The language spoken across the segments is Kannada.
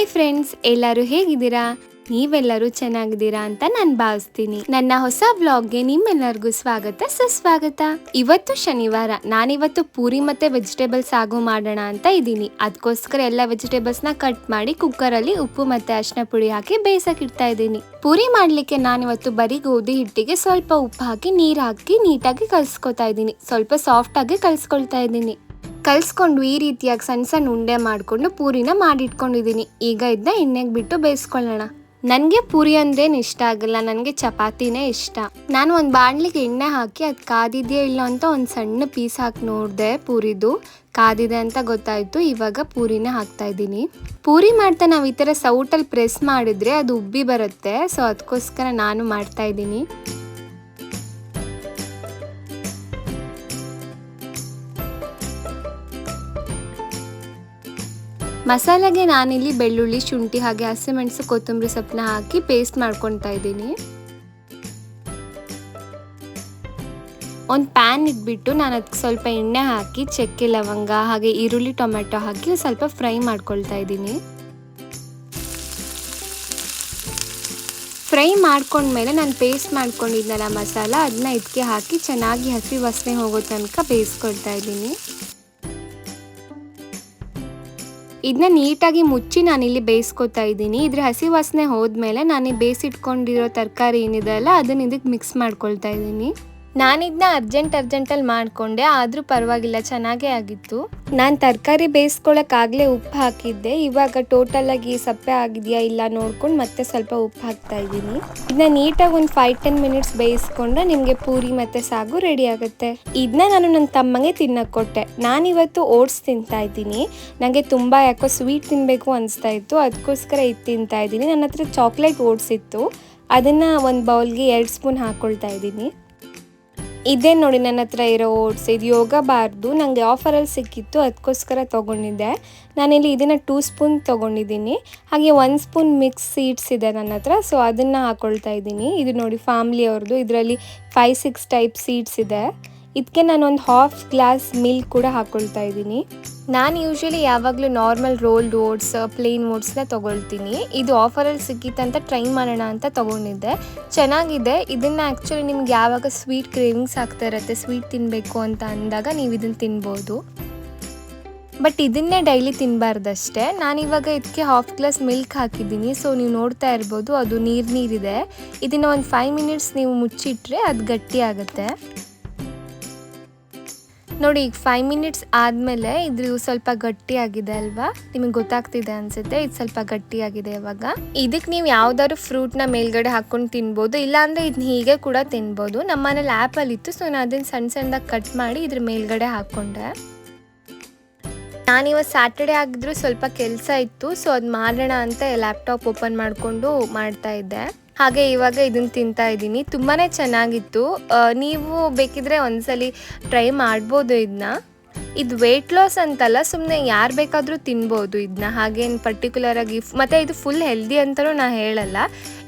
ಹಾಯ್ ಫ್ರೆಂಡ್ಸ್, ಎಲ್ಲರೂ ಹೇಗಿದ್ದೀರಾ? ನೀವೆಲ್ಲರೂ ಚೆನ್ನಾಗಿದ್ದೀರಾ ಅಂತ ನಾನು ಭಾವಿಸ್ತೀನಿ. ನನ್ನ ಹೊಸ ವ್ಲಾಗ್ಗೆ ನಿಮ್ಮೆಲ್ಲರಿಗೂ ಸ್ವಾಗತ ಸುಸ್ವಾಗತ. ಇವತ್ತು ಶನಿವಾರ, ನಾನಿವತ್ತು ಪೂರಿ ಮತ್ತೆ ವೆಜಿಟೇಬಲ್ಸ್ ಸಾಗು ಮಾಡೋಣ ಅಂತ ಇದ್ದೀನಿ. ಅದಕ್ಕೋಸ್ಕರ ಎಲ್ಲ ವೆಜಿಟೇಬಲ್ಸ್ನ ಕಟ್ ಮಾಡಿ ಕುಕ್ಕರಲ್ಲಿ ಉಪ್ಪು ಮತ್ತೆ ಅರಿಶಿನ ಪುಡಿ ಹಾಕಿ ಬೇಯಿಸಕ್ಕೆ ಇಡ್ತಾ ಇದ್ದೀನಿ. ಪೂರಿ ಮಾಡ್ಲಿಕ್ಕೆ ನಾನಿವತ್ತು ಬರೀ ಗೋಧಿ ಹಿಟ್ಟಿಗೆ ಸ್ವಲ್ಪ ಉಪ್ಪು ಹಾಕಿ ನೀರು ಹಾಕಿ ನೀಟಾಗಿ ಕಲ್ಸ್ಕೊತಾ ಇದ್ದೀನಿ. ಸ್ವಲ್ಪ ಸಾಫ್ಟ್ ಆಗಿ ಕಲ್ಸ್ಕೊಳ್ತಾ ಇದ್ದೀನಿ. ಕಲ್ಸ್ಕೊಂಡು ಈ ರೀತಿಯಾಗಿ ಸಣ್ಣ ಸಣ್ಣ ಉಂಡೆ ಮಾಡಿಕೊಂಡು ಪೂರಿನ ಮಾಡಿಟ್ಕೊಂಡಿದ್ದೀನಿ. ಈಗ ಇದನ್ನ ಎಣ್ಣೆಗೆ ಬಿಟ್ಟು ಬೇಯಿಸ್ಕೊಳ್ಳೋಣ. ನನಗೆ ಪೂರಿ ಅಂದ್ರೇನು ಇಷ್ಟ ಆಗಲ್ಲ, ನನಗೆ ಚಪಾತಿನೇ ಇಷ್ಟ. ನಾನು ಒಂದು ಬಾಣಲಿಗೆ ಎಣ್ಣೆ ಹಾಕಿ ಅದು ಕಾದಿದೆಯೋ ಇಲ್ಲ ಅಂತ ಒಂದು ಸಣ್ಣ ಪೀಸ್ ಹಾಕಿ ನೋಡಿದೆ. ಪೂರಿದು ಕಾದಿದೆ ಅಂತ ಗೊತ್ತಾಯಿತು. ಇವಾಗ ಪೂರಿನ ಹಾಕ್ತಾ ಇದ್ದೀನಿ. ಪೂರಿ ಮಾಡ್ತಾ ನಾವು ಈ ಥರ ಸೌಟಲ್ಲಿ ಪ್ರೆಸ್ ಮಾಡಿದ್ರೆ ಅದು ಉಬ್ಬಿ ಬರುತ್ತೆ. ಸೊ ಅದಕ್ಕೋಸ್ಕರ ನಾನು ಮಾಡ್ತಾ ಇದ್ದೀನಿ. ಮಸಾಲೆಗೆ ನಾನಿಲ್ಲಿ ಬೆಳ್ಳುಳ್ಳಿ, ಶುಂಠಿ ಹಾಗೆ ಹಸಿಮೆಣಸು, ಕೊತ್ತಂಬರಿ ಸೊಪ್ಪನ್ನ ಹಾಕಿ ಪೇಸ್ಟ್ ಮಾಡ್ಕೊತಾ ಇದ್ದೀನಿ. ಒಂದು ಪ್ಯಾನ್ ಇಟ್ಬಿಟ್ಟು ನಾನು ಅದಕ್ಕೆ ಸ್ವಲ್ಪ ಎಣ್ಣೆ ಹಾಕಿ ಚಕ್ಕೆ, ಲವಂಗ ಹಾಗೆ ಈರುಳ್ಳಿ, ಟೊಮೆಟೊ ಹಾಕಿ ಸ್ವಲ್ಪ ಫ್ರೈ ಮಾಡ್ಕೊಳ್ತಾ ಇದ್ದೀನಿ. ಫ್ರೈ ಮಾಡ್ಕೊಂಡ್ಮೇಲೆ ನಾನು ಪೇಸ್ಟ್ ಮಾಡ್ಕೊಂಡಿದ್ನಲ್ಲ ಮಸಾಲ, ಅದನ್ನ ಇದಕ್ಕೆ ಹಾಕಿ ಚೆನ್ನಾಗಿ ಹಸಿ ವಾಸನೆ ಹೋಗೋ ತನಕ ಬೇಯಿಸ್ಕೊಳ್ತಾ ಇದ್ದೀನಿ. ಇದನ್ನ ನೀಟಾಗಿ ಮುಚ್ಚಿ ನಾನಿಲ್ಲಿ ಬೇಯಿಸ್ಕೊತಾ ಇದ್ದೀನಿ. ಇದ್ರ ಹಸಿ ವಾಸನೆ ಹೋದ್ಮೇಲೆ ನಾನು ಬೇಯಿಸಿಟ್ಕೊಂಡಿರೋ ತರಕಾರಿ ಏನಿದೆ ಅಲ್ಲ, ಅದನ್ನ ಇದಕ್ಕೆ ಮಿಕ್ಸ್ ಮಾಡ್ಕೊಳ್ತಾ ಇದ್ದೀನಿ. ನಾನಿದನ್ನ ಅರ್ಜೆಂಟಲ್ಲಿ ಮಾಡಿಕೊಂಡೆ, ಆದರೂ ಪರವಾಗಿಲ್ಲ, ಚೆನ್ನಾಗೇ ಆಗಿತ್ತು. ನಾನು ತರಕಾರಿ ಬೇಯಿಸ್ಕೊಳ್ಳೋಕ್ಕಾಗಲೇ ಉಪ್ಪು ಹಾಕಿದ್ದೆ. ಇವಾಗ ಟೋಟಲಾಗಿ ಸಪ್ಪೆ ಆಗಿದೆಯಾ ಇಲ್ಲ ನೋಡ್ಕೊಂಡು ಮತ್ತೆ ಸ್ವಲ್ಪ ಉಪ್ಪು ಹಾಕ್ತಾ ಇದ್ದೀನಿ. ಇದನ್ನ ನೀಟಾಗಿ ಒಂದು 5-10 ಮಿನಿಟ್ಸ್ ಬೇಯಿಸ್ಕೊಂಡ್ರೆ ನಿಮಗೆ ಪೂರಿ ಮತ್ತು ಸಾಗು ರೆಡಿ ಆಗುತ್ತೆ. ಇದನ್ನ ನಾನು ನನ್ನ ತಮ್ಮಂಗೆ ತಿನ್ನಕ್ಕೆ ಕೊಟ್ಟೆ. ನಾನಿವತ್ತು ಓಟ್ಸ್ ತಿಂತಾ ಇದ್ದೀನಿ. ನನಗೆ ತುಂಬ ಯಾಕೋ ಸ್ವೀಟ್ ತಿನ್ನಬೇಕು ಅನಿಸ್ತಾ ಇತ್ತು, ಅದಕ್ಕೋಸ್ಕರ ಇದು ತಿಂತಾ ಇದ್ದೀನಿ. ನನ್ನ ಹತ್ರ ಚಾಕ್ಲೇಟ್ ಓಟ್ಸ್ ಇತ್ತು, ಅದನ್ನು ಒಂದು ಬೌಲ್ಗೆ 2 ಸ್ಪೂನ್ ಹಾಕ್ಕೊಳ್ತಾ ಇದ್ದೀನಿ. ಇದೇ ನೋಡಿ ನನ್ನ ಹತ್ರ ಇರೋ ಓಟ್ಸ್. ಇದು ಯೋಗ ಬಾರ್ದು, ನನಗೆ ಆಫರಲ್ಲಿ ಸಿಕ್ಕಿತ್ತು, ಅದಕ್ಕೋಸ್ಕರ ತೊಗೊಂಡಿದ್ದೆ. ನಾನಿಲ್ಲಿ ಇದನ್ನು 2 ಸ್ಪೂನ್ ತೊಗೊಂಡಿದ್ದೀನಿ. ಹಾಗೆ 1 ಸ್ಪೂನ್ ಮಿಕ್ಸ್ ಸೀಡ್ಸ್ ಇದೆ ನನ್ನ ಹತ್ರ, ಸೊ ಅದನ್ನು ಹಾಕ್ಕೊಳ್ತಾ ಇದ್ದೀನಿ. ಇದು ನೋಡಿ ಫ್ಯಾಮ್ಲಿ ಅವ್ರದ್ದು, ಇದರಲ್ಲಿ 5-6 ಟೈಪ್ ಸೀಡ್ಸ್ ಇದೆ. ಇದಕ್ಕೆ ನಾನು ಒಂದು 1/2 ಗ್ಲಾಸ್ ಮಿಲ್ಕ್ ಕೂಡ ಹಾಕ್ಕೊಳ್ತಾ ಇದ್ದೀನಿ. ನಾನು ಯೂಶ್ವಲಿ ಯಾವಾಗಲೂ ನಾರ್ಮಲ್ ರೋಲ್ಡ್ ಓಟ್ಸ್, ಪ್ಲೇನ್ ಓಟ್ಸ್ನ ತೊಗೊಳ್ತೀನಿ. ಇದು ಆಫರಲ್ಲಿ ಸಿಕ್ಕಿತ್ತಂತ ಟ್ರೈ ಮಾಡೋಣ ಅಂತ ತೊಗೊಂಡಿದ್ದೆ. ಚೆನ್ನಾಗಿದೆ. ಇದನ್ನು ಆ್ಯಕ್ಚುಲಿ ನಿಮ್ಗೆ ಯಾವಾಗ ಸ್ವೀಟ್ ಕ್ರೇವಿಂಗ್ಸ್ ಆಗ್ತಾ ಇರುತ್ತೆ, ಸ್ವೀಟ್ ತಿನ್ನಬೇಕು ಅಂತ ಅಂದಾಗ ನೀವು ಇದನ್ನು ತಿನ್ಬೋದು. ಬಟ್ ಇದನ್ನೇ ಡೈಲಿ ತಿನ್ನಬಾರ್ದಷ್ಟೇ. ನಾನಿವಾಗ ಇದಕ್ಕೆ 1/2 ಗ್ಲಾಸ್ ಮಿಲ್ಕ್ ಹಾಕಿದ್ದೀನಿ. ಸೊ ನೀವು ನೋಡ್ತಾ ಇರ್ಬೋದು, ಅದು ನೀರಿದೆ. ಇದನ್ನು ಒಂದು 5 ಮಿನಿಟ್ಸ್ ನೀವು ಮುಚ್ಚಿಟ್ರೆ ಅದು ಗಟ್ಟಿ ಆಗುತ್ತೆ. ನೋಡಿ, ಈಗ 5 ಮಿನಿಟ್ಸ್ ಆದಮೇಲೆ ಇದು ಸ್ವಲ್ಪ ಗಟ್ಟಿಯಾಗಿದೆ ಅಲ್ವಾ, ನಿಮಗೆ ಗೊತ್ತಾಗ್ತಿದೆ ಅನಿಸುತ್ತೆ. ಇದು ಸ್ವಲ್ಪ ಗಟ್ಟಿಯಾಗಿದೆ. ಇವಾಗ ಇದಕ್ಕೆ ನೀವು ಯಾವ್ದಾದ್ರು ಫ್ರೂಟ್ನ ಮೇಲ್ಗಡೆ ಹಾಕ್ಕೊಂಡು ತಿನ್ಬೋದು, ಇಲ್ಲಾಂದರೆ ಇದನ್ನ ಹೀಗೆ ಕೂಡ ತಿನ್ಬೋದು. ನಮ್ಮ ಮನೇಲಿ ಆ್ಯಪಲ್ ಇತ್ತು, ಸೊ ನಾನು ಅದನ್ನು ಸಣ್ಣದಾಗಿ ಕಟ್ ಮಾಡಿ ಇದ್ರ ಮೇಲ್ಗಡೆ ಹಾಕ್ಕೊಂಡೆ. ನಾನಿವತ್ತು ಸ್ಯಾಟರ್ಡೆ ಆಗಿದ್ರು ಸ್ವಲ್ಪ ಕೆಲಸ ಇತ್ತು, ಸೊ ಅದು ಮಾಡೋಣ ಅಂತ ಲ್ಯಾಪ್ಟಾಪ್ ಓಪನ್ ಮಾಡಿಕೊಂಡು ಮಾಡ್ತಾ ಇದ್ದೆ. ಹಾಗೆ ಇವಾಗ ಇದನ್ನು ತಿಂತಾ ಇದ್ದೀನಿ. ತುಂಬಾ ಚೆನ್ನಾಗಿತ್ತು. ನೀವು ಬೇಕಿದ್ರೆ ಒಂದ್ಸಲಿ ಟ್ರೈ ಮಾಡ್ಬೋದು ಇದನ್ನ. ಇದು ವೆಯ್ಟ್ ಲಾಸ್ ಅಂತಲ್ಲ, ಸುಮ್ಮನೆ ಯಾರು ಬೇಕಾದರೂ ತಿನ್ಬೋದು ಇದನ್ನ. ಹಾಗೇನು ಪರ್ಟಿಕ್ಯುಲರಾಗಿ ಮತ್ತು ಇದು ಫುಲ್ ಹೆಲ್ದಿ ಅಂತಲೂ ನಾನು ಹೇಳಲ್ಲ.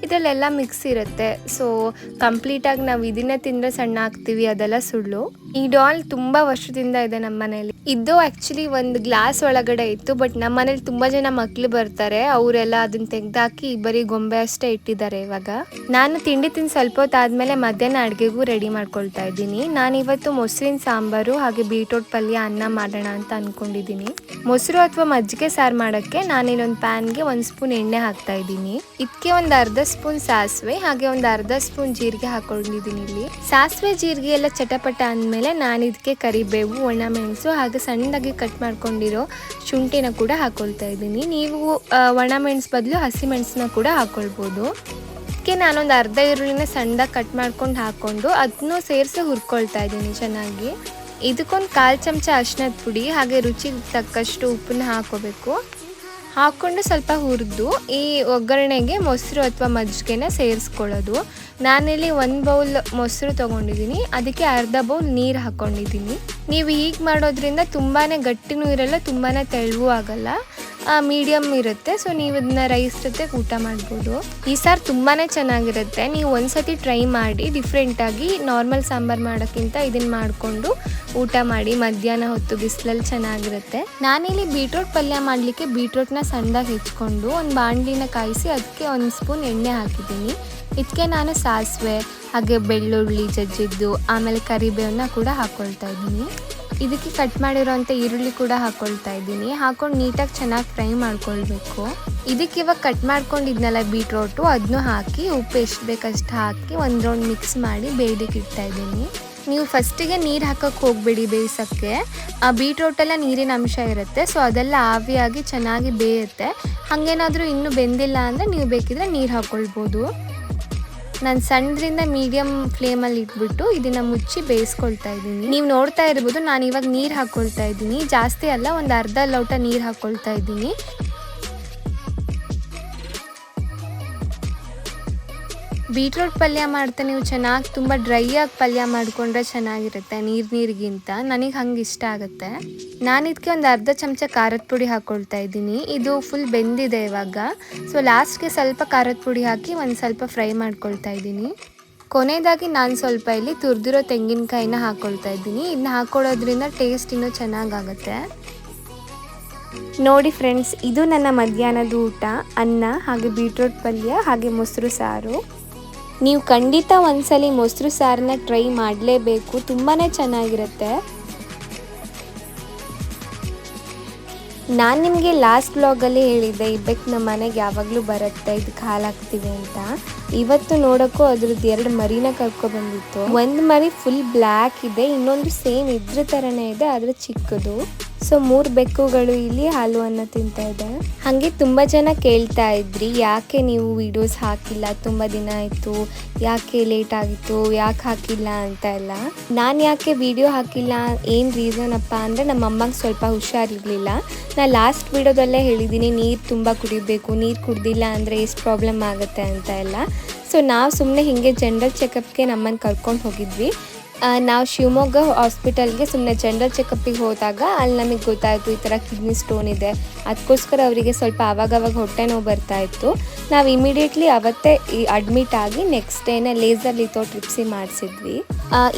ಇದರಲ್ಲೆಲ್ಲ ಮಿಕ್ಸ್ ಇರುತ್ತೆ. ಸೊ ಕಂಪ್ಲೀಟಾಗಿ ನಾವು ಇದನ್ನೇ ತಿಂದರೆ ಸಣ್ಣ ಆಗ್ತೀವಿ, ಅದೆಲ್ಲ ಸುಳ್ಳು. ಈ ಡಾಲ್ ತುಂಬ ವರ್ಷದಿಂದ ಇದೆ ನಮ್ಮ ಮನೇಲಿ. ಇದು ಆ್ಯಕ್ಚುಲಿ ಒಂದು ಗ್ಲಾಸ್ ಒಳಗಡೆ ಇತ್ತು, ಬಟ್ ನಮ್ಮ ಮನೇಲಿ ತುಂಬ ಜನ ಮಕ್ಕಳು ಬರ್ತಾರೆ, ಅವರೆಲ್ಲ ಅದನ್ನು ತೆಗೆದಾಕಿ ಬರೀ ಗೊಂಬೆ ಅಷ್ಟೇ ಇಟ್ಟಿದ್ದಾರೆ. ಇವಾಗ ನಾನು ತಿಂಡಿ ತಿಂದು ಸ್ವಲ್ಪ ಹೊತ್ತಾದಮೇಲೆ ಮಧ್ಯಾಹ್ನ ಅಡುಗೆಗೂ ರೆಡಿ ಮಾಡ್ಕೊಳ್ತಾ ಇದ್ದೀನಿ. ನಾನಿವತ್ತು ಮೊಸರಿನ ಸಾಂಬಾರು ಹಾಗೆ ಬೀಟ್ರೋಟ್ ಪಲ್ಯ, ಅನ್ನ ಮಾಡೋಣ ಅಂತ ಅಂದ್ಕೊಂಡಿದ್ದೀನಿ. ಮೊಸರು ಅಥವಾ ಮಜ್ಜಿಗೆ ಸಾರು ಮಾಡೋಕ್ಕೆ ನಾನಿಲ್ಲೊಂದು ಪ್ಯಾನ್ಗೆ 1 ಸ್ಪೂನ್ ಎಣ್ಣೆ ಹಾಕ್ತಾ ಇದ್ದೀನಿ. ಇದಕ್ಕೆ ಒಂದು ಅರ್ಧ ಸ್ಪೂನ್ ಸಾಸಿವೆ ಹಾಗೆ ಒಂದು ಅರ್ಧ ಸ್ಪೂನ್ ಜೀರಿಗೆ ಹಾಕೊಂಡಿದ್ದೀನಿ. ಇಲ್ಲಿ ಸಾಸಿವೆ ಜೀರಿಗೆ ಎಲ್ಲ ಚಟಪಟ ಅಂದಮೇಲೆ ನಾನು ಇದಕ್ಕೆ ಕರಿಬೇವು, ಒಣಮೆಣಸು ಹಾಗೆ ಸಣ್ಣದಾಗಿ ಕಟ್ ಮಾಡ್ಕೊಂಡಿರೋ ಶುಂಠಿನ ಕೂಡ ಹಾಕೊಳ್ತಾ ಇದ್ದೀನಿ. ನೀವು ಒಣಮೆಣಸು ಬದಲು ಹಸಿಮೆಣಸನ್ನ ಕೂಡ ಹಾಕೊಳ್ಬೋದು. ಇದಕ್ಕೆ ನಾನೊಂದು ಅರ್ಧ ಈರುಳ್ಳಿನ ಸಣ್ಣದಾಗಿ ಕಟ್ ಮಾಡ್ಕೊಂಡು ಹಾಕ್ಕೊಂಡು ಅದನ್ನು ಸೇರಿಸಿ ಹುರ್ಕೊಳ್ತಾ ಇದ್ದೀನಿ ಚೆನ್ನಾಗಿ. ಇದಕ್ಕೊಂದು 1/4 ಚಮಚ ಅರಿಶಿನದ ಪುಡಿ ಹಾಗೆ ರುಚಿಗೆ ತಕ್ಕಷ್ಟು ಉಪ್ಪನ್ನ ಹಾಕೋಬೇಕು. ಹಾಕ್ಕೊಂಡು ಸ್ವಲ್ಪ ಹುರಿದು ಈ ಒಗ್ಗರಣೆಗೆ ಮೊಸರು ಅಥವಾ ಮಜ್ಜಿಗೆನ ಸೇರಿಸ್ಕೊಳ್ಳೋದು. ನಾನಿಲ್ಲಿ 1 ಬೌಲ್ ಮೊಸರು ತೊಗೊಂಡಿದ್ದೀನಿ, ಅದಕ್ಕೆ ಅರ್ಧ ಬೌಲ್ ನೀರು ಹಾಕ್ಕೊಂಡಿದ್ದೀನಿ. ನೀವು ಹೀಗೆ ಮಾಡೋದ್ರಿಂದ ತುಂಬಾ ಗಟ್ಟಿನೂ ಇರಲ್ಲ, ತುಂಬಾ ತೆಳುವೂ ಆಗಲ್ಲ, ಮೀಡಿಯಮ್ ಇರುತ್ತೆ. ಸೊ ನೀವು ಇದನ್ನ ರೈಸ್ ಜೊತೆ ಊಟ ಮಾಡ್ಬೋದು. ಈ ಸಾರು ತುಂಬಾ ಚೆನ್ನಾಗಿರುತ್ತೆ. ನೀವು ಒಂದ್ಸತಿ ಟ್ರೈ ಮಾಡಿ. ಡಿಫ್ರೆಂಟಾಗಿ ನಾರ್ಮಲ್ ಸಾಂಬಾರು ಮಾಡೋಕ್ಕಿಂತ ಇದನ್ನು ಮಾಡಿಕೊಂಡು ಊಟ ಮಾಡಿ. ಮಧ್ಯಾಹ್ನ ಹೊತ್ತು ಬಿಸಿಲಲ್ಲಿ ಚೆನ್ನಾಗಿರುತ್ತೆ. ನಾನಿಲ್ಲಿ ಬೀಟ್ರೋಟ್ ಪಲ್ಯ ಮಾಡಲಿಕ್ಕೆ ಬೀಟ್ರೋಟ್ನ ಸಣ್ಣದಾಗಿ ಹೆಚ್ಕೊಂಡು ಒಂದು ಬಾಣಲಿನ ಕಾಯಿಸಿ ಅದಕ್ಕೆ 1 ಸ್ಪೂನ್ ಎಣ್ಣೆ ಹಾಕಿದ್ದೀನಿ. ಇದಕ್ಕೆ ನಾನು ಸಾಸಿವೆ ಹಾಗೆ ಬೆಳ್ಳುಳ್ಳಿ ಜಜ್ಜಿದ್ದು ಆಮೇಲೆ ಕರಿಬೇವನ್ನ ಕೂಡ ಹಾಕ್ಕೊಳ್ತಾ ಇದ್ದೀನಿ. ಇದಕ್ಕೆ ಕಟ್ ಮಾಡಿರೋಂಥ ಈರುಳ್ಳಿ ಕೂಡ ಹಾಕ್ಕೊಳ್ತಾ ಇದ್ದೀನಿ. ಹಾಕೊಂಡು ನೀಟಾಗಿ ಚೆನ್ನಾಗಿ ಫ್ರೈ ಮಾಡ್ಕೊಳ್ಬೇಕು. ಇದಕ್ಕೆ ಇವಾಗ ಕಟ್ ಮಾಡ್ಕೊಂಡಿದ್ನಲ್ಲ ಬೀಟ್ರೋಟು, ಅದನ್ನು ಹಾಕಿ ಉಪ್ಪು ಎಷ್ಟು ಬೇಕಷ್ಟು ಹಾಕಿ ಒಂದು ರೌಂಡ್ ಮಿಕ್ಸ್ ಮಾಡಿ ಬೇಯ್ದಕ್ಕೆ ಇಡ್ತಾ ಇದ್ದೀನಿ. ನೀವು ಫಸ್ಟಿಗೆ ನೀರು ಹಾಕೋಕ್ಕೆ ಹೋಗಬೇಡಿ ಬೇಯಿಸೋಕ್ಕೆ. ಆ ಬೀಟ್ರೋಟೆಲ್ಲ ನೀರಿನ ಅಂಶ ಇರುತ್ತೆ, ಸೊ ಅದೆಲ್ಲ ಆವಿಯಾಗಿ ಚೆನ್ನಾಗಿ ಬೇಯುತ್ತೆ. ಹಾಗೇನಾದರೂ ಇನ್ನೂ ಬೆಂದಿಲ್ಲ ಅಂದರೆ ನೀವು ಬೇಕಿದ್ರೆ ನೀರು ಹಾಕ್ಕೊಳ್ಬೋದು. ನಾನು ಸಣ್ಣದ್ರಿಂದ ಮೀಡಿಯಮ್ ಫ್ಲೇಮಲ್ಲಿ ಇಟ್ಬಿಟ್ಟು ಇದನ್ನು ಮುಚ್ಚಿ ಬೇಯಿಸ್ಕೊಳ್ತಾ ಇದ್ದೀನಿ. ನೀವು ನೋಡ್ತಾ ಇರ್ಬೋದು ನಾನು ಇವಾಗ ನೀರು ಹಾಕ್ಕೊಳ್ತಾ ಇದ್ದೀನಿ. ಜಾಸ್ತಿ ಅಲ್ಲ, ಒಂದು ಅರ್ಧ ಲೋಟ ನೀರು ಹಾಕ್ಕೊಳ್ತಾ ಇದ್ದೀನಿ. ಬೀಟ್ರೋಟ್ ಪಲ್ಯ ಮಾಡ್ತಾ ನೀವು ಚೆನ್ನಾಗಿ ತುಂಬ ಡ್ರೈಯಾಗಿ ಪಲ್ಯ ಮಾಡಿಕೊಂಡ್ರೆ ಚೆನ್ನಾಗಿರುತ್ತೆ ನೀರಿಗಿಂತ. ನನಗೆ ಹಂಗೆ ಇಷ್ಟ ಆಗುತ್ತೆ. ನಾನು ಇದಕ್ಕೆ ಒಂದು ಅರ್ಧ ಚಮಚ ಖಾರದ ಪುಡಿ ಹಾಕ್ಕೊಳ್ತಾ ಇದ್ದೀನಿ. ಇದು ಫುಲ್ ಬೆಂದಿದೆ ಇವಾಗ. ಸೊ ಲಾಸ್ಟ್ಗೆ ಸ್ವಲ್ಪ ಖಾರದ ಪುಡಿ ಹಾಕಿ ಒಂದು ಸ್ವಲ್ಪ ಫ್ರೈ ಮಾಡ್ಕೊಳ್ತಾ ಇದ್ದೀನಿ. ಕೊನೆಯದಾಗಿ ನಾನು ಸ್ವಲ್ಪ ಇಲ್ಲಿ ತುರಿದಿರೋ ತೆಂಗಿನಕಾಯಿನ ಹಾಕ್ಕೊಳ್ತಾ ಇದ್ದೀನಿ. ಇದನ್ನ ಹಾಕ್ಕೊಳ್ಳೋದ್ರಿಂದ ಟೇಸ್ಟ್ ಇನ್ನೂ ಚೆನ್ನಾಗಾಗುತ್ತೆ. ನೋಡಿ ಫ್ರೆಂಡ್ಸ್, ಇದು ನನ್ನ ಮಧ್ಯಾಹ್ನದ ಊಟ. ಅನ್ನ ಹಾಗೆ ಬೀಟ್ರೋಟ್ ಪಲ್ಯ ಹಾಗೆ ಮೊಸರು ಸಾರು. ನೀವು ಖಂಡಿತ ಒಂದ್ಸಲಿ ಮೊಸರು ಸಾರನ್ನ ಟ್ರೈ ಮಾಡಲೇಬೇಕು, ತುಂಬಾ ಚೆನ್ನಾಗಿರುತ್ತೆ. ನಾನು ನಿಮಗೆ ಲಾಸ್ಟ್ ವ್ಲಾಗಲ್ಲಿ ಹೇಳಿದ್ದೆ ಈ ಬೆಕ್ಕು ನಮ್ಮ ಮನೆಗೆ ಯಾವಾಗಲೂ ಬರುತ್ತೆ, ಇದಕ್ಕೆ ಹಾಲು ಹಾಕ್ತೀವಿ ಅಂತ. ಇವತ್ತು ನೋಡೋಕ್ಕೂ ಅದ್ರದ್ದು 2 ಮರಿನ ಕರ್ಕೊಬಂದಿತ್ತು. ಒಂದು ಮರಿ ಫುಲ್ ಬ್ಲ್ಯಾಕ್ ಇದೆ, ಇನ್ನೊಂದು ಸೇಮ್ ಇದ್ರ ಥರನೇ ಇದೆ, ಆದರೆ ಚಿಕ್ಕದು. ಸೊ 3 ಬೆಕ್ಕುಗಳು ಇಲ್ಲಿ ಹಾಲುವನ್ನು ತಿಂತಾ ಇದೆ. ಹಾಗೆ ತುಂಬ ಜನ ಕೇಳ್ತಾ ಇದ್ರಿ, ಯಾಕೆ ನೀವು ವಿಡಿಯೋಸ್ ಹಾಕಿಲ್ಲ, ತುಂಬ ದಿನ ಆಯಿತು, ಯಾಕೆ ಲೇಟ್ ಆಗಿತ್ತು, ಯಾಕೆ ಹಾಕಿಲ್ಲ ಅಂತ ಎಲ್ಲ. ನಾನು ಯಾಕೆ ವಿಡಿಯೋ ಹಾಕಿಲ್ಲ, ಏನು ರೀಸನ್ ಅಪ್ಪ ಅಂದರೆ ನಮ್ಮ ಅಮ್ಮಗೆ ಸ್ವಲ್ಪ ಹುಷಾರಿರಲಿಲ್ಲ. ನಾನು ಲಾಸ್ಟ್ ವಿಡಿಯೋದಲ್ಲೇ ಹೇಳಿದ್ದೀನಿ ನೀರು ತುಂಬ ಕುಡಿಬೇಕು, ನೀರು ಕುಡ್ದಿಲ್ಲ ಅಂದರೆ ಎಷ್ಟು ಪ್ರಾಬ್ಲಮ್ ಆಗುತ್ತೆ ಅಂತ ಎಲ್ಲ. ಸೊ ನಾವು ಸುಮ್ಮನೆ ಹೀಗೆ ಜನರಲ್ ಚೆಕಪ್ಗೆ ನಮ್ಮನ್ನು ಕರ್ಕೊಂಡು ಹೋಗಿದ್ವಿ. ನಾವು ಶಿವಮೊಗ್ಗ ಹಾಸ್ಪಿಟಲ್ಗೆ ಸುಮ್ಮನೆ ಜನರಲ್ ಚೆಕಪ್ಪಿಗೆ ಹೋದಾಗ ಅಲ್ಲಿ ನಮಗೆ ಗೊತ್ತಾಯಿತು ಈ ಥರ ಕಿಡ್ನಿ ಸ್ಟೋನ್ ಇದೆ. ಅದಕ್ಕೋಸ್ಕರ ಅವರಿಗೆ ಸ್ವಲ್ಪ ಆವಾಗವಾಗ ಹೊಟ್ಟೆ ನೋವು ಬರ್ತಾಯಿತ್ತು. ನಾವು ಇಮಿಡಿಯೇಟ್ಲಿ ಅವತ್ತೇ ಅಡ್ಮಿಟ್ ಆಗಿ ನೆಕ್ಸ್ಟ್ ಡೇನೇ ಲೇಸರ್ ಲಿಥೋಟ್ರಿಪ್ಸಿ ಮಾಡಿಸಿದ್ವಿ.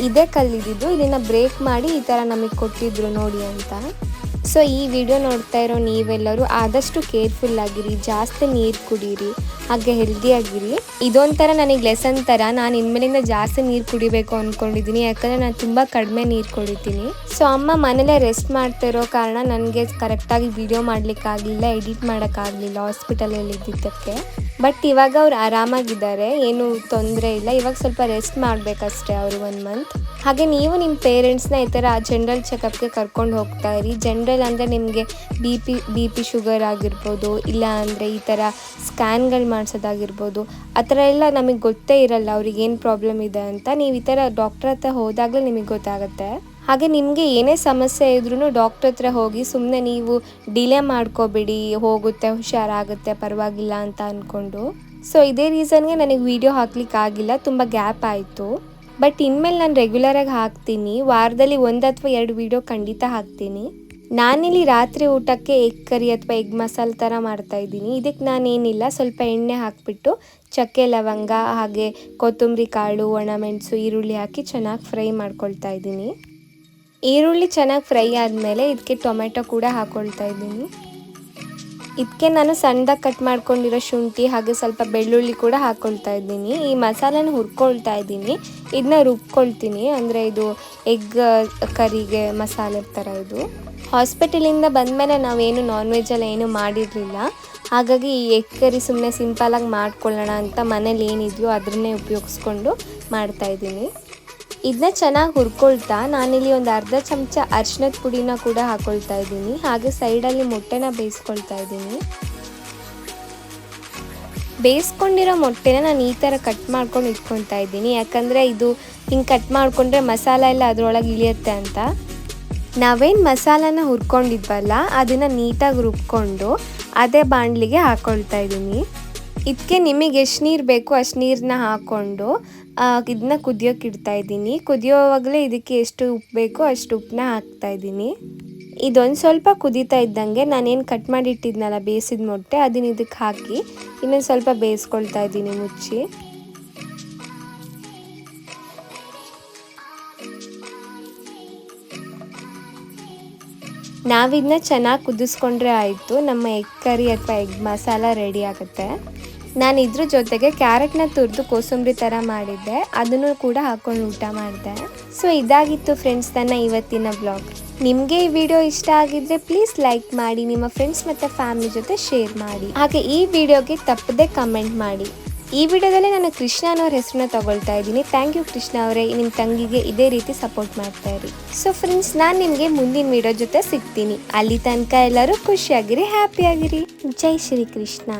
ಇದೇ ಕಲ್ಲಿದ್ದು, ಇದನ್ನು ಬ್ರೇಕ್ ಮಾಡಿ ಈ ಥರ ನಮಗೆ ಕೊಟ್ಟಿದ್ರು ನೋಡಿ ಅಂತ. ಸೊ ಈ ವಿಡಿಯೋ ನೋಡ್ತಾ ಇರೋ ನೀವೆಲ್ಲರೂ ಆದಷ್ಟು ಕೇರ್ಫುಲ್ ಆಗಿರಿ, ಜಾಸ್ತಿ ನೀರು ಕುಡೀರಿ, ಹಾಗೆ ಹೆಲ್ದಿಯಾಗಿರಿ. ಇದೊಂಥರ ನನಗೆ ಲೆಸನ್ ಥರ. ನಾನು ಇನ್ಮೇಲಿಂದ ಜಾಸ್ತಿ ನೀರು ಕುಡಿಬೇಕು ಅಂದ್ಕೊಂಡಿದ್ದೀನಿ, ಯಾಕಂದರೆ ನಾನು ತುಂಬ ಕಡಿಮೆ ನೀರು ಕುಡಿತೀನಿ. ಸೊ ಅಮ್ಮ ಮನೇಲೇ ರೆಸ್ಟ್ ಮಾಡ್ತಿರೋ ಕಾರಣ ನನಗೆ ಕರೆಕ್ಟಾಗಿ ವಿಡಿಯೋ ಮಾಡಲಿಕ್ಕಾಗಲಿಲ್ಲ, ಎಡಿಟ್ ಮಾಡೋಕ್ಕಾಗಲಿಲ್ಲ ಹಾಸ್ಪಿಟಲಲ್ಲಿ ಇದ್ದಿದ್ದಕ್ಕೆ. ಬಟ್ ಇವಾಗ ಅವ್ರು ಆರಾಮಾಗಿದ್ದಾರೆ, ಏನು ತೊಂದರೆ ಇಲ್ಲ. ಇವಾಗ ಸ್ವಲ್ಪ ರೆಸ್ಟ್ ಮಾಡಬೇಕಷ್ಟೇ ಅವರು 1 ಮಂತ್. ಹಾಗೆ ನೀವು ನಿಮ್ಮ ಪೇರೆಂಟ್ಸ್ನ ಈ ಥರ ಜನರಲ್ ಚೆಕಪ್ಗೆ ಕರ್ಕೊಂಡು ಹೋಗ್ತಾ ಇರಿ. ಜನರಲ್ ಅಂದರೆ ನಿಮಗೆ ಬಿ ಪಿ ಶುಗರ್ ಆಗಿರ್ಬೋದು, ಇಲ್ಲ ಅಂದರೆ ಈ ಥರ ಸ್ಕ್ಯಾನ್ಗಳು ಮಾಡಿಸೋದಾಗಿರ್ಬೋದು, ಆ ಥರ ಎಲ್ಲ ನಮಗೆ ಗೊತ್ತೇ ಇರಲ್ಲ ಅವ್ರಿಗೆ ಏನು ಪ್ರಾಬ್ಲಮ್ ಇದೆ ಅಂತ. ನೀವು ಈ ಥರ ಡಾಕ್ಟ್ರ್ ಹತ್ರ ಹೋದಾಗಲೇ ನಿಮಗೆ ಗೊತ್ತಾಗುತ್ತೆ. ಹಾಗೆ ನಿಮಗೆ ಏನೇ ಸಮಸ್ಯೆ ಇದ್ರೂ ಡಾಕ್ಟ್ರ್ ಹತ್ರ ಹೋಗಿ, ಸುಮ್ಮನೆ ನೀವು ಡಿಲೇ ಮಾಡ್ಕೋಬೇಡಿ, ಹೋಗುತ್ತೆ ಹುಷಾರಾಗುತ್ತೆ ಪರವಾಗಿಲ್ಲ ಅಂತ ಅಂದ್ಕೊಂಡು. ಸೊ ಇದೇ ರೀಸನ್ಗೆ ನನಗೆ ವೀಡಿಯೋ ಹಾಕ್ಲಿಕ್ಕಾಗಿಲ್ಲ, ತುಂಬ ಗ್ಯಾಪ್ ಆಯಿತು. ಬಟ್ ಇನ್ಮೇಲೆ ನಾನು ರೆಗ್ಯುಲರಾಗಿ ಹಾಕ್ತೀನಿ, ವಾರದಲ್ಲಿ 1 ಅಥವಾ 2 ವೀಡಿಯೋ ಖಂಡಿತ ಹಾಕ್ತೀನಿ. ನಾನಿಲ್ಲಿ ರಾತ್ರಿ ಊಟಕ್ಕೆ ಎಗ್ ಕರಿ ಅಥವಾ ಎಗ್ ಮಸಾಲೆ ಥರ ಮಾಡ್ತಾಯಿದ್ದೀನಿ. ಇದಕ್ಕೆ ನಾನೇನಿಲ್ಲ, ಸ್ವಲ್ಪ ಎಣ್ಣೆ ಹಾಕಿಬಿಟ್ಟು ಚಕ್ಕೆ ಲವಂಗ ಹಾಗೆ ಕೊತ್ತಂಬರಿ ಕಾಳು, ಒಣಮೆಣಸು, ಈರುಳ್ಳಿ ಹಾಕಿ ಚೆನ್ನಾಗಿ ಫ್ರೈ ಮಾಡ್ಕೊಳ್ತಾ ಇದ್ದೀನಿ. ಈರುಳ್ಳಿ ಚೆನ್ನಾಗಿ ಫ್ರೈ ಆದಮೇಲೆ ಇದಕ್ಕೆ ಟೊಮೆಟೊ ಕೂಡ ಹಾಕ್ಕೊಳ್ತಾ ಇದ್ದೀನಿ. ಇದಕ್ಕೆ ನಾನು ಸಣ್ಣದಾಗಿ ಕಟ್ ಮಾಡ್ಕೊಂಡಿರೋ ಶುಂಠಿ ಹಾಗೆ ಸ್ವಲ್ಪ ಬೆಳ್ಳುಳ್ಳಿ ಕೂಡ ಹಾಕ್ಕೊಳ್ತಾ ಇದ್ದೀನಿ. ಈ ಮಸಾಲೆನ ಹುರ್ಕೊಳ್ತಾ ಇದ್ದೀನಿ, ಇದನ್ನ ರುಬ್ಕೊಳ್ತೀನಿ. ಅಂದರೆ ಇದು ಎಗ್ ಕರಿಗೆ ಮಸಾಲೆ ಥರ ಇದು. ಹಾಸ್ಪಿಟಲಿಂದ ಬಂದಮೇಲೆ ನಾವೇನು ನಾನ್ ವೆಜ್ಜೆಲ್ಲ ಏನೂ ಮಾಡಿರಲಿಲ್ಲ, ಹಾಗಾಗಿ ಈ ಎಗ್ ಕರಿ ಸುಮ್ಮನೆ ಸಿಂಪಲಾಗಿ ಮಾಡ್ಕೊಳ್ಳೋಣ ಅಂತ ಮನೇಲಿ ಏನಿದೆಯೋ ಅದನ್ನೇ ಉಪಯೋಗಿಸ್ಕೊಂಡು ಮಾಡ್ತಾಯಿದ್ದೀನಿ. ಇದನ್ನ ಚೆನ್ನಾಗಿ ಹುರ್ಕೊಳ್ತಾ ನಾನಿಲ್ಲಿ ಒಂದು ಅರ್ಧ ಚಮಚ ಅರಿಶಿನದ ಪುಡಿನ ಕೂಡ ಹಾಕ್ಕೊಳ್ತಾ ಇದ್ದೀನಿ. ಹಾಗೆ ಸೈಡಲ್ಲಿ ಮೊಟ್ಟೆನ ಬೇಯಿಸ್ಕೊಳ್ತಾ ಇದ್ದೀನಿ. ಬೇಯಿಸ್ಕೊಂಡಿರೋ ಮೊಟ್ಟೆನ ನಾನು ಈ ಥರ ಕಟ್ ಮಾಡ್ಕೊಂಡು ಇಟ್ಕೊಳ್ತಾ ಇದ್ದೀನಿ, ಯಾಕಂದರೆ ಇದು ಹಿಂಗೆ ಕಟ್ ಮಾಡಿಕೊಂಡ್ರೆ ಮಸಾಲೆ ಎಲ್ಲ ಅದರೊಳಗೆ ಇಳಿಯುತ್ತೆ ಅಂತ. ನಾವೇನು ಮಸಾಲನ ಹುರ್ಕೊಂಡಿದ್ವಲ್ಲ ಅದನ್ನು ನೀಟಾಗಿ ರುಬ್ಕೊಂಡು ಅದೇ ಬಾಣಲಿಗೆ ಹಾಕ್ಕೊಳ್ತಾ ಇದ್ದೀನಿ. ಇದಕ್ಕೆ ನಿಮಗೆ ಎಷ್ಟು ನೀರು ಬೇಕು ಅಷ್ಟು ನೀರನ್ನ ಹಾಕ್ಕೊಂಡು ಇದನ್ನ ಕುದಿಯೋಕೆ ಇಡ್ತಾ ಇದ್ದೀನಿ. ಕುದಿಯೋವಾಗಲೇ ಇದಕ್ಕೆ ಎಷ್ಟು ಉಪ್ಪು ಬೇಕೋ ಅಷ್ಟು ಉಪ್ಪನ್ನ ಹಾಕ್ತಾ ಇದ್ದೀನಿ. ಇದೊಂದು ಸ್ವಲ್ಪ ಕುದೀತಾ ಇದ್ದಂಗೆ ನಾನೇನು ಕಟ್ ಮಾಡಿ ಇಟ್ಟಿದ್ನಲ್ಲ ಬೇಯಿಸಿದ ಮೊಟ್ಟೆ ಅದನ್ನ ಇದಕ್ಕೆ ಹಾಕಿ ಇನ್ನೊಂದು ಸ್ವಲ್ಪ ಬೇಯಿಸ್ಕೊಳ್ತಾ ಇದ್ದೀನಿ ಮುಚ್ಚಿ. ನಾವಿದನ್ನ ಚೆನ್ನಾಗಿ ಕುದಿಸ್ಕೊಂಡ್ರೆ ಆಯಿತು, ನಮ್ಮ ಎಗ್ ಕರಿ ಅಥವಾ ಎಗ್ ಮಸಾಲ ರೆಡಿ ಆಗುತ್ತೆ. ನಾನು ಇದ್ರ ಜೊತೆಗೆ ಕ್ಯಾರೆಟ್ನ ತುರಿದು ಕೋಸಂಬರಿ ಥರ ಮಾಡಿದ್ದೆ, ಅದನ್ನು ಕೂಡ ಹಾಕ್ಕೊಂಡು ಊಟ ಮಾಡಿದೆ. ಸೊ ಇದಾಗಿತ್ತು ಫ್ರೆಂಡ್ಸ್ ನನ್ನ ಇವತ್ತಿನ ಬ್ಲಾಗ್. ನಿಮಗೆ ಈ ವಿಡಿಯೋ ಇಷ್ಟ ಆಗಿದ್ರೆ ಪ್ಲೀಸ್ ಲೈಕ್ ಮಾಡಿ, ನಿಮ್ಮ ಫ್ರೆಂಡ್ಸ್ ಮತ್ತು ಫ್ಯಾಮಿಲಿ ಜೊತೆ ಶೇರ್ ಮಾಡಿ. ಹಾಗೆ ಈ ವಿಡಿಯೋಗೆ ತಪ್ಪದೆ ಕಮೆಂಟ್ ಮಾಡಿ. ಈ ವಿಡಿಯೋದಲ್ಲಿ ನಾನು ಕೃಷ್ಣ ಅನ್ನೋರ ಹೆಸರನ್ನ ತಗೊಳ್ತಾ ಇದ್ದೀನಿ. ಥ್ಯಾಂಕ್ ಯು ಕೃಷ್ಣ ಅವರೇ, ನಿಮ್ಮ ತಂಗಿಗೆ ಇದೇ ರೀತಿ ಸಪೋರ್ಟ್ ಮಾಡ್ತಾ ಇರಿ. ಸೊ ಫ್ರೆಂಡ್ಸ್, ನಾನು ನಿಮಗೆ ಮುಂದಿನ ವಿಡಿಯೋ ಜೊತೆ ಸಿಗ್ತೀನಿ. ಅಲ್ಲಿ ತನಕ ಎಲ್ಲರೂ ಖುಷಿಯಾಗಿರಿ, ಹ್ಯಾಪಿಯಾಗಿರಿ. ಜೈ ಶ್ರೀ ಕೃಷ್ಣ.